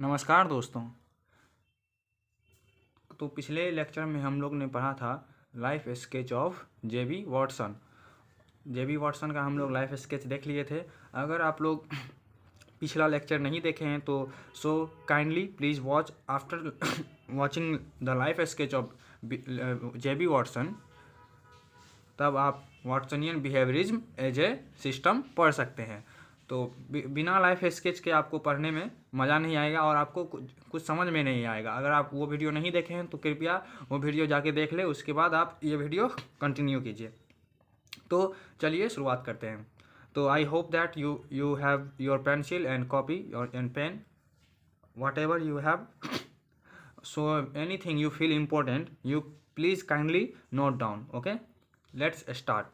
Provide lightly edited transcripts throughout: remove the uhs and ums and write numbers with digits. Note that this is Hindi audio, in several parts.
नमस्कार दोस्तों। तो पिछले लेक्चर में हम लोग ने पढ़ा था life sketch of J B Watson. J B Watson का हम लोग लाइफ स्केच देख लिए थे। अगर आप लोग पिछला लेक्चर नहीं देखे हैं तो kindly please watch after watching the life sketch of J B Watson, तब आप Watsonian behaviourism as a system पढ़ सकते हैं। तो बिना लाइफ स्केच के आपको पढ़ने में मज़ा नहीं आएगा और आपको कुछ समझ में नहीं आएगा। अगर आप वो वीडियो नहीं देखे हैं तो कृपया वो वीडियो जाके देख ले, उसके बाद आप ये वीडियो कंटिन्यू कीजिए। तो चलिए शुरुआत करते हैं। तो I hope that you have your pencil and copy and pen, whatever you have. So anything you feel important you please kindly note down. Okay, let's start.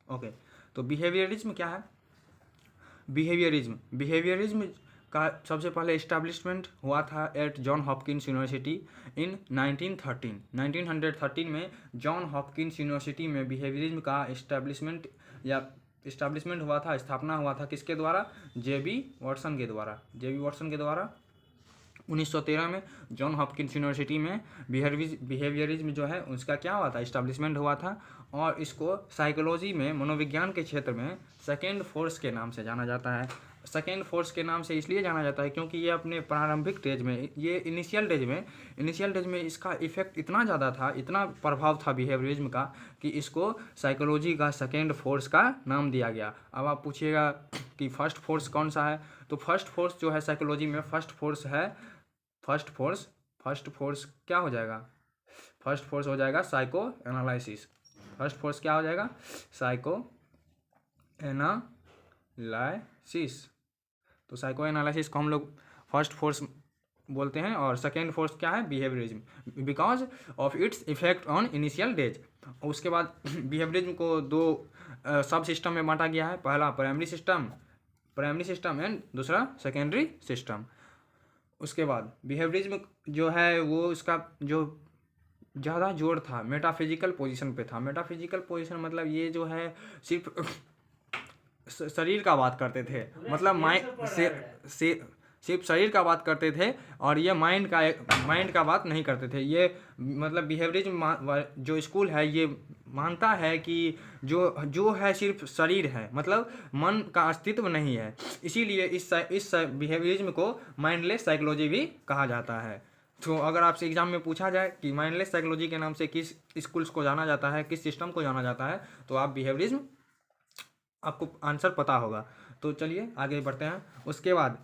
Okay, तो बिहेवियरिज्म क्या है? बिहेवियरिज्म का सबसे पहले इस्टेब्लिशमेंट हुआ था at John Hopkins university in 1913 में जॉन हॉपकिंस यूनिवर्सिटी में बिहेवियरिज्म का इस्टेब्लिशमेंट हुआ था, स्थापना हुआ था। किसके द्वारा? जेबी वॉटसन के द्वारा 1913 में जॉन हॉपकिंस यूनिवर्सिटी में बिहेवियरिज्म जो है उसका क्या हुआ था? इस्टेब्लिशमेंट हुआ था। और इसको साइकोलॉजी में, मनोविज्ञान के क्षेत्र में सेकेंड फोर्स के नाम से जाना जाता है। सेकेंड फोर्स के नाम से इसलिए जाना जाता है क्योंकि ये अपने प्रारंभिक स्टेज में, ये इनिशियल डेज में इसका इफेक्ट इतना ज़्यादा था, इतना प्रभाव था बिहेवियरिज्म का, कि इसको साइकोलॉजी का सेकेंड फोर्स का नाम दिया गया। अब आप पूछिएगा कि फर्स्ट फोर्स कौन सा है? तो फर्स्ट फोर्स जो है साइकोलॉजी में, फर्स्ट फोर्स क्या हो जाएगा? फर्स्ट फोर्स हो जाएगा साइको एनालिसिस। फर्स्ट फोर्स क्या हो जाएगा? Psycho analysis. तो साइको एनालिसिस को हम लोग फर्स्ट फोर्स बोलते हैं। और सेकेंड फोर्स क्या है? Behaviourism, because of its effect on initial days. उसके बाद बिहेवियरिज्म को दो सब सिस्टम में बांटा गया है। पहला प्राइमरी सिस्टम एंड दूसरा सेकेंडरी सिस्टम। उसके बाद बिहेवियरिज्म जो है वो उसका जो ज़्यादा जोर था मेटाफिजिकल पोजीशन पे था। मेटाफिजिकल पोजीशन मतलब ये जो है सिर्फ शरीर का बात करते थे, मतलब माइंड से सिर्फ शरीर का बात करते थे, और ये माइंड का बात नहीं करते थे। ये मतलब बिहेवियरिज्म जो स्कूल है ये मानता है कि जो है सिर्फ शरीर है, मतलब मन का अस्तित्व नहीं है। इसीलिए इस बिहेवियरिज्म को माइंडलेस साइकोलॉजी भी कहा जाता है। तो अगर आपसे एग्जाम में पूछा जाए कि माइंडलेस साइकोलॉजी के नाम से किस स्कूल्स को जाना जाता है, किस सिस्टम को जाना जाता है, तो आप बिहेवियरिज्म, आपको आंसर पता होगा। तो चलिए आगे बढ़ते हैं। उसके बाद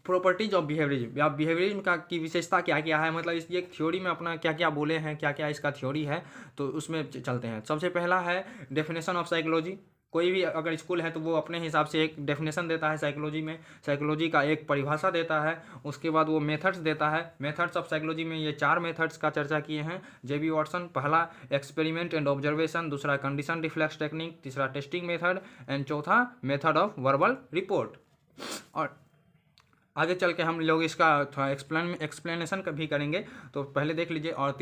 प्रॉपर्टीज ऑफ बिहेवियरिज्म, या बिहेवियरिज्म का की विशेषता क्या क्या है, मतलब इस ये थ्योरी में अपना क्या क्या बोले हैं, क्या क्या इसका थ्योरी है, तो उसमें चलते हैं। सबसे पहला है डेफिनेशन ऑफ साइकोलॉजी। कोई भी अगर स्कूल है तो वो अपने हिसाब से एक डेफिनेशन देता है साइकोलॉजी में, साइकोलॉजी का एक परिभाषा देता है। उसके बाद वो मेथड्स देता है। मेथड्स ऑफ साइकोलॉजी में ये 4 मेथड्स का चर्चा किए हैं जेबी वॉटसन। पहला एक्सपेरिमेंट एंड ऑब्जर्वेशन, दूसरा कंडीशन रिफ्लेक्स टेक्निक, तीसरा टेस्टिंग मेथड एंड चौथा मेथड ऑफ वर्बल रिपोर्ट। और आगे चल के हम लोग इसका थोड़ा एक्सप्लेनेशन भी करेंगे। तो पहले देख लीजिए। और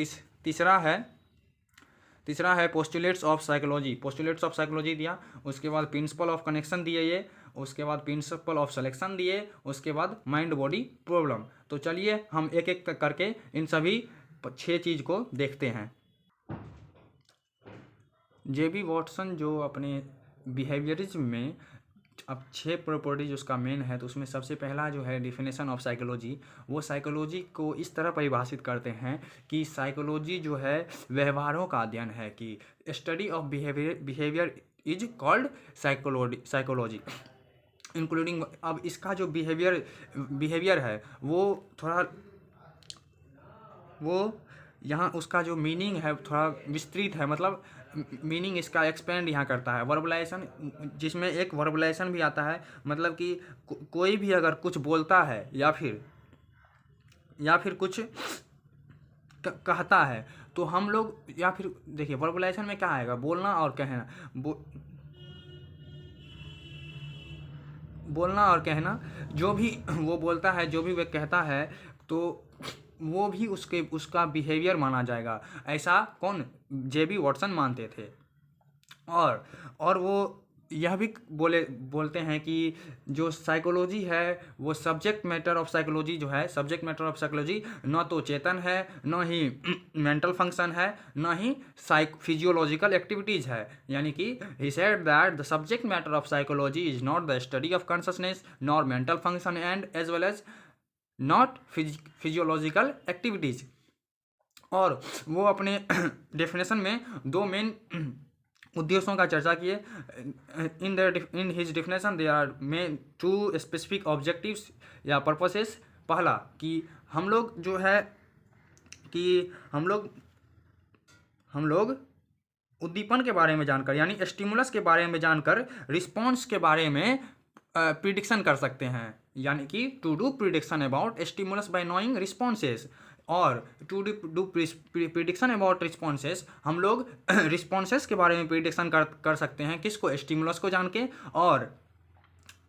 तीसरा है पोस्टुलेट्स ऑफ साइकोलॉजी दिया। उसके बाद प्रिंसिपल ऑफ कनेक्शन दिए ये। उसके बाद प्रिंसिपल ऑफ सिलेक्शन दिए। उसके बाद माइंड बॉडी प्रॉब्लम। तो चलिए हम एक एक करके इन सभी 6 चीज़ को देखते हैं। जेबी वॉटसन जो अपने बिहेवियरिज्म में अब 6 प्रॉपर्टीज उसका मेन है, तो उसमें सबसे पहला जो है डिफिनेशन ऑफ साइकोलॉजी, वो साइकोलॉजी को इस तरह परिभाषित करते हैं कि साइकोलॉजी जो है व्यवहारों का अध्ययन है, कि study of behaviour is called psychology including. अब इसका जो बिहेवियर है वो यहाँ उसका जो मीनिंग है थोड़ा विस्तृत है, मतलब मीनिंग इसका एक्सपेंड यहाँ करता है। वर्बलाइजेशन, जिसमें एक वर्बलाइजेशन भी आता है, मतलब कि कोई भी अगर कुछ बोलता है या फिर कुछ कहता है तो हम लोग, या फिर देखिए वर्बलाइजेशन में क्या आएगा? बोलना और कहना। बोलना और कहना, जो भी वो बोलता है, जो भी वो कहता है, तो वो भी उसका बिहेवियर माना जाएगा। ऐसा कौन? जेबी वॉटसन मानते थे। और वो यह भी बोलते हैं कि जो साइकोलॉजी है वो सब्जेक्ट मैटर ऑफ साइकोलॉजी जो है, सब्जेक्ट मैटर ऑफ साइकोलॉजी न तो चेतन है, न ही मेंटल फंक्शन है, न ही फिजियोलॉजिकल एक्टिविटीज़ है। यानी कि he said that the subject matter of psychology is not the study of consciousness nor mental function and as well as not physiological activities. और वो अपने डेफिनेशन में दो मेन उद्देश्यों का चर्चा किए। In his definition they are main two specific objectives या पर्पसेस। पहला कि हम लोग जो है कि हम लोग उद्दीपन के बारे में जानकर यानी स्टिमुलस के बारे में जानकर रिस्पॉन्स के बारे में प्रिडिक्शन कर सकते हैं। यानी कि to do prediction about stimulus by knowing responses, और to do prediction about responses हम लोग रिस्पॉन्सेस के बारे में प्रिडिक्शन कर सकते हैं किसको, स्टिमुलस को जान के,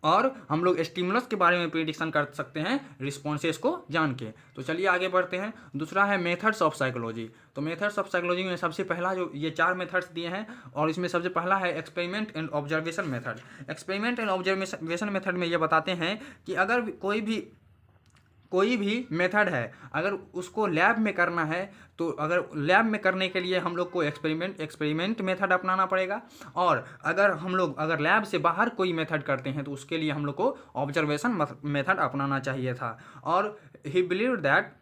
और हम लोग स्टिमुलस के बारे में प्रिडिक्शन कर सकते हैं रिस्पॉन्सेस को जान के। तो चलिए आगे बढ़ते हैं। दूसरा है मेथड्स ऑफ साइकोलॉजी। तो मेथड्स ऑफ साइकोलॉजी में सबसे पहला जो ये 4 मेथड्स दिए हैं, और इसमें सबसे पहला है experiment and observation method. Experiment and observation method में ये बताते हैं कि अगर कोई भी मेथड है, अगर उसको लैब में करना है तो अगर लैब में करने के लिए हम लोग को एक्सपेरिमेंट मेथड अपनाना पड़ेगा, और अगर लैब से बाहर कोई मेथड करते हैं तो उसके लिए हम लोग को ऑब्जर्वेशन मेथड अपनाना चाहिए था। और he believe that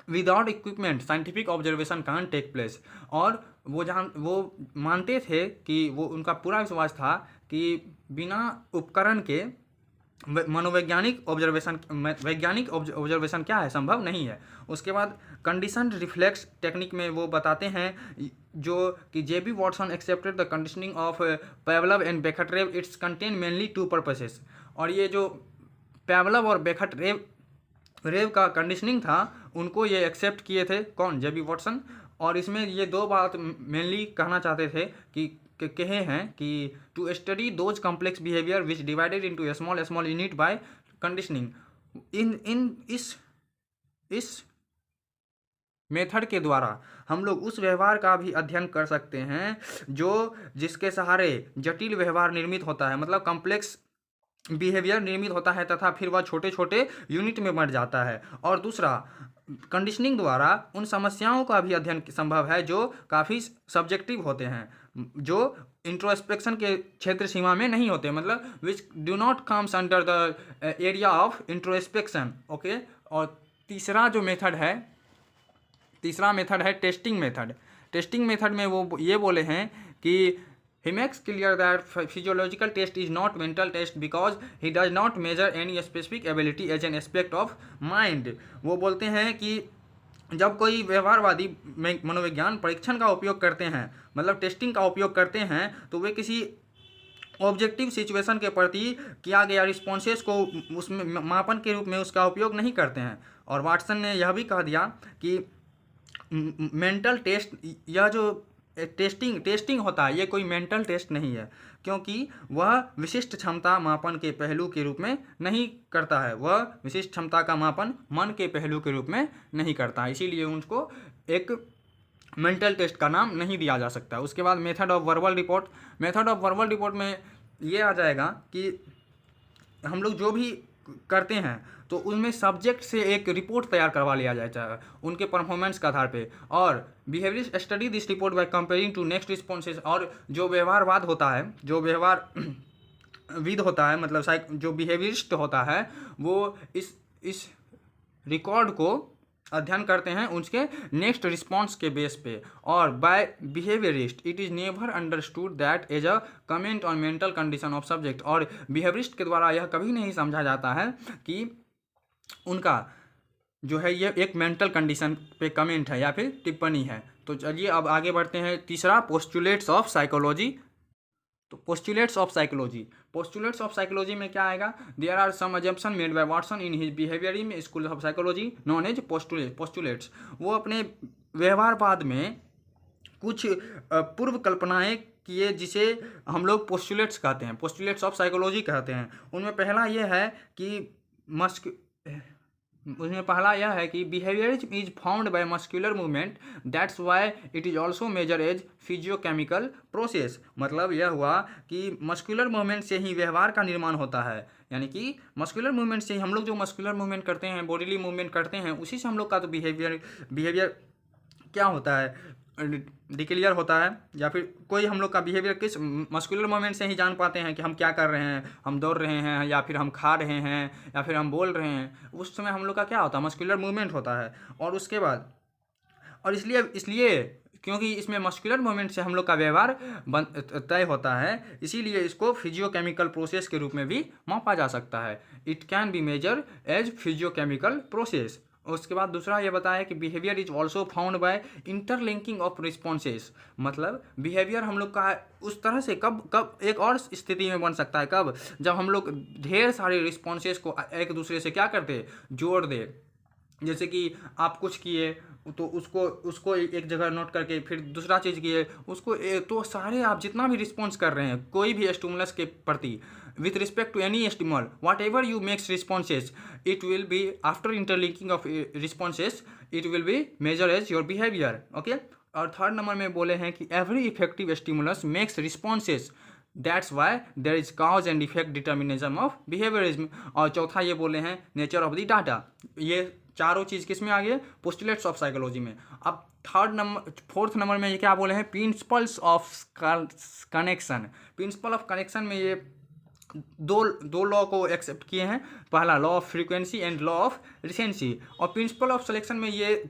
without equipment scientific observation can't take place. और वो मानते थे कि वो उनका पूरा विश्वास था कि बिना उपकरण के वैज्ञानिक ऑब्जर्वेशन क्या है, संभव नहीं है। उसके बाद कंडीशनड रिफ्लेक्स टेक्निक में वो बताते हैं जो कि JB Watson accepted the conditioning of Pavlov and Bekhterev, it's contain mainly 2 purposes. और ये जो पावलोव और बेखटरेव का कंडीशनिंग था उनको ये एक्सेप्ट किए थे, कौन, जेबी वॉटसन। और इसमें ये 2 बात मेनली कहना चाहते थे कि कहे हैं कि to study those complex behaviour which divided into small unit by conditioning. इस मेथड के द्वारा हम लोग उस व्यवहार का भी अध्ययन कर सकते हैं जिसके सहारे जटिल व्यवहार निर्मित होता है, मतलब कॉम्प्लेक्स बिहेवियर निर्मित होता है तथा फिर वह छोटे छोटे यूनिट में बढ़ जाता है। और दूसरा, कंडीशनिंग द्वारा उन समस्याओं का भी अध्ययन संभव है जो काफ़ी सब्जेक्टिव होते हैं, जो इंट्रोस्पेक्शन के क्षेत्र सीमा में नहीं होते, मतलब which do not comes under the area of introspection. Okay. और तीसरा मेथड है टेस्टिंग मेथड। टेस्टिंग मेथड में वो ये बोले हैं कि he makes clear that physiological test is not mental test because he does not measure any specific ability as an aspect of mind। वो बोलते हैं कि जब कोई व्यवहारवादी मनोविज्ञान परीक्षण का उपयोग करते हैं, मतलब टेस्टिंग का उपयोग करते हैं, तो वे किसी ऑब्जेक्टिव सिचुएशन के प्रति किया गया रिस्पॉन्सेस को उसमें मापन के रूप में उसका उपयोग नहीं करते हैं। और वाटसन ने यह भी कह दिया कि मेंटल टेस्ट, यह जो टेस्टिंग होता है ये कोई मेंटल टेस्ट नहीं है, क्योंकि वह विशिष्ट क्षमता मापन के पहलू के रूप में नहीं करता है, वह विशिष्ट क्षमता का मापन मन के पहलू के रूप में नहीं करता है, इसीलिए उनको एक मेंटल टेस्ट का नाम नहीं दिया जा सकता। उसके बाद मेथड ऑफ वर्बल रिपोर्ट में ये आ जाएगा कि हम लोग जो भी करते हैं तो उनमें सब्जेक्ट से एक रिपोर्ट तैयार करवा लिया जाता है उनके परफॉर्मेंस के आधार पे, और behaviourist study this report by comparing to next responses. और जो व्यवहारवाद होता है, जो व्यवहारविद होता है, मतलब जो बिहेवियरिस्ट होता है, वो इस रिकॉर्ड को अध्ययन करते हैं उसके नेक्स्ट रिस्पॉन्स के बेस पे। और by behaviourist it is never understood that as a comment on mental condition of subject. और बिहेवियरिस्ट के द्वारा यह कभी नहीं समझा जाता है कि उनका जो है ये एक मेंटल कंडीशन पे कमेंट है या फिर टिप्पणी है। तो चलिए अब आगे बढ़ते हैं। तीसरा, पोस्टुलेट्स ऑफ साइकोलॉजी। तो पोस्टुलेट्स ऑफ साइकोलॉजी में क्या आएगा, there are some assumption made by Watson in his behaviourism school of psychology known as postulates. वो अपने व्यवहारवाद में कुछ पूर्व कल्पनाएं किए जिसे हम लोग पोस्टुलेट्स कहते हैं, पोस्टुलेट्स ऑफ साइकोलॉजी कहते हैं। उनमें पहला ये है कि उसमें पहला यह है कि behaviourism is found by muscular movement, that's why it is also measure as physiochemical process. मतलब यह हुआ कि मस्कुलर मूवमेंट से ही व्यवहार का निर्माण होता है, यानी कि मस्कुलर मूवमेंट से ही हम लोग जो मस्कुलर मूवमेंट करते हैं, बॉडीली मूवमेंट करते हैं, उसी से हम लोग का तो बिहेवियर क्या होता है, डिक्लियर होता है, या फिर कोई हम लोग का बिहेवियर किस मस्कुलर मूवमेंट से ही जान पाते हैं कि हम क्या कर रहे हैं, हम दौड़ रहे हैं या फिर हम खा रहे हैं या फिर हम बोल रहे हैं, उस समय हम लोग का क्या होता है, मस्कुलर मूवमेंट होता है। और उसके बाद और इसलिए इसलिए क्योंकि इसमें मस्कुलर मूवमेंट से हम लोग का व्यवहार तय होता है, इसीलिए इसको फिजियोकेमिकल प्रोसेस के रूप में भी मापा जा सकता है। It can be measure as physiochemical process. उसके बाद दूसरा ये बताया कि behaviour is also found by interlinking of responses. मतलब बिहेवियर हम लोग का उस तरह से कब कब एक और स्थिति में बन सकता है, कब, जब हम लोग ढेर सारे रिस्पॉन्सेस को एक दूसरे से क्या करते, जोड़ दे। जैसे कि आप कुछ किए तो उसको एक जगह नोट करके फिर दूसरा चीज़ किए उसको तो सारे आप जितना भी रिस्पॉन्स कर रहे हैं कोई भी स्टिमुलस के प्रति, with respect to any stimulus, whatever you makes responses, it will be after interlinking of responses, it will be measured as your behavior. Okay. और थर्ड नंबर में बोले हैं कि every effective stimulus makes responses, that's why there is cause and effect determinism of behaviourism. और चौथा ये बोले हैं नेचर ऑफ द डाटा। ये चारों चीज़ किस में आ गए, पोस्टुलेट्स ऑफ साइकोलॉजी में। अब फोर्थ नंबर में ये क्या बोले हैं, principles of connection. Principle of connection में ये दो लॉ को एक्सेप्ट किए हैं, पहला law of frequency and law of recency. और प्रिंसिपल ऑफ सिलेक्शन में ये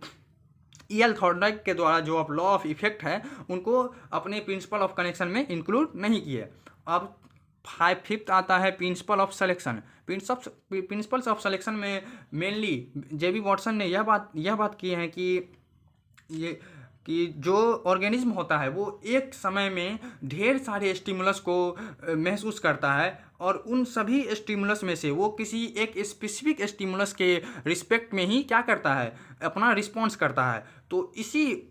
ईएल थॉर्नडाइक के द्वारा जो अब लॉ ऑफ इफेक्ट है उनको अपने प्रिंसिपल ऑफ कनेक्शन में इंक्लूड नहीं किए। अब फिफ्थ आता है principle of selection. Principles of selection में मेनली जेबी वॉटसन ने यह बात की है कि जो ऑर्गेनिज्म होता है वो एक समय में ढेर सारे स्टिमुलस को महसूस करता है और उन सभी स्टिमुलस में से वो किसी एक स्पेसिफिक स्टिमुलस के रिस्पेक्ट में ही क्या करता है, अपना रिस्पॉन्स करता है। तो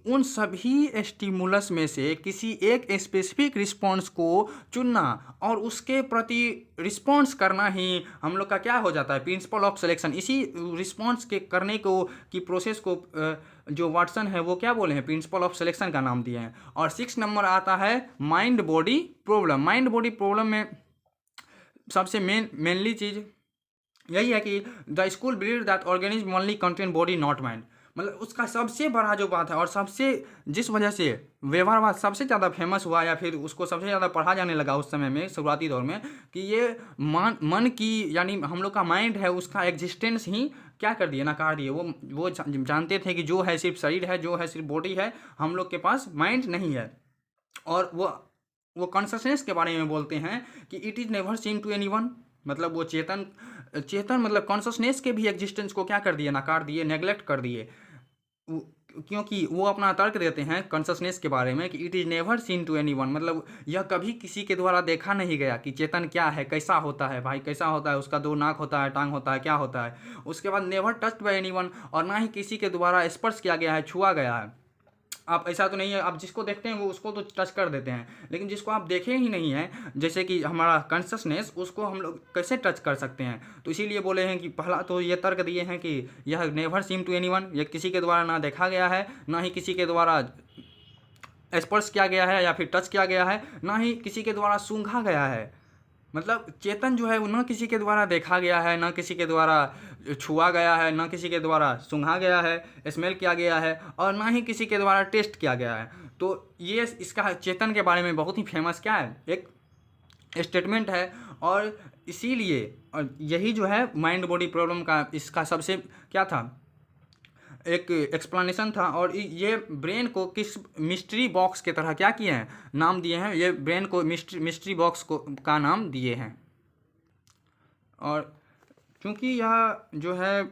उन सभी स्टिमुलस में से किसी एक स्पेसिफिक रिस्पॉन्स को चुनना और उसके प्रति रिस्पॉन्स करना ही हम लोग का क्या हो जाता है, प्रिंसिपल ऑफ सिलेक्शन। इसी रिस्पॉन्स के करने को की प्रोसेस को जो वाटसन है वो क्या बोले हैं, प्रिंसिपल ऑफ सिलेक्शन का नाम दिए हैं। और 6 नंबर आता है mind body problem. Mind body problem में सबसे मेनली चीज़ यही है कि the school believe that organism only contain body not mind. मतलब उसका सबसे बड़ा जो बात है और सबसे जिस वजह से व्यवहारवाद सबसे ज़्यादा फेमस हुआ या फिर उसको सबसे ज़्यादा पढ़ा जाने लगा उस समय में, शुरुआती दौर में, कि ये मन की यानी हम लोग का माइंड है उसका एग्जिस्टेंस ही क्या कर दिए, नकार दिए। वो जानते थे कि जो है सिर्फ शरीर है, जो है सिर्फ बॉडी है, हम लोग के पास माइंड नहीं है। और वो कॉन्शसनेस के बारे में बोलते हैं कि it is never seen to anyone. मतलब वो चेतन मतलब कॉन्शसनेस के भी एग्जिस्टेंस को क्या कर दिए, नकार दिए, नेग्लेक्ट कर दिए। क्योंकि वो अपना तर्क देते हैं कॉन्शसनेस के बारे में कि it is never seen to anyone. मतलब यह कभी किसी के द्वारा देखा नहीं गया कि चेतन क्या है, कैसा होता है, भाई कैसा होता है, उसका 2 नाक होता है, टांग होता है, क्या होता है। उसके बाद नेवर टच्ड बाय एनीवन, और ना ही किसी के द्वारा स्पर्श किया गया है, छुआ गया है। आप ऐसा तो नहीं है, आप जिसको देखते हैं वो उसको तो टच कर देते हैं, लेकिन जिसको आप देखे ही नहीं हैं, जैसे कि हमारा कॉन्शसनेस, उसको हम लोग कैसे टच कर सकते हैं। तो इसीलिए बोले हैं कि पहला तो ये तर्क दिए हैं कि यह नेवर सीम टू एनीवन, यह किसी के द्वारा ना देखा गया है, ना ही किसी के द्वारा स्पर्श किया गया है या फिर टच किया गया है, ना ही किसी के द्वारा सूंघा गया है। मतलब चेतन जो है वो ना किसी के द्वारा देखा गया है, ना किसी के द्वारा छुआ गया है, ना किसी के द्वारा सूंघा गया है, स्मेल किया गया है, और ना ही किसी के द्वारा टेस्ट किया गया है। तो ये इसका चेतन के बारे में बहुत ही फेमस क्या है, एक स्टेटमेंट है। और इसीलिए और यही जो है माइंड बॉडी प्रॉब्लम का इसका सबसे क्या था, एक एक्सप्लेनेशन था। और ये ब्रेन को किस मिस्ट्री बॉक्स के तरह क्या किए हैं, नाम दिए हैं। ये ब्रेन को मिस्ट्री बॉक्स का नाम दिए हैं। और क्योंकि यह जो है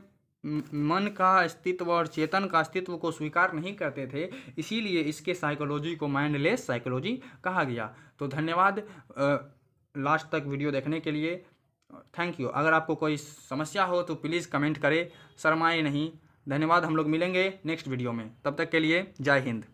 मन का अस्तित्व और चेतन का अस्तित्व को स्वीकार नहीं करते थे, इसीलिए इसके साइकोलॉजी को माइंडलेस साइकोलॉजी कहा गया। तो धन्यवाद लास्ट तक वीडियो देखने के लिए, थैंक यू। अगर आपको कोई समस्या हो तो प्लीज़ कमेंट करें, शर्माए नहीं। धन्यवाद, हम लोग मिलेंगे नेक्स्ट वीडियो में, तब तक के लिए जय हिंद।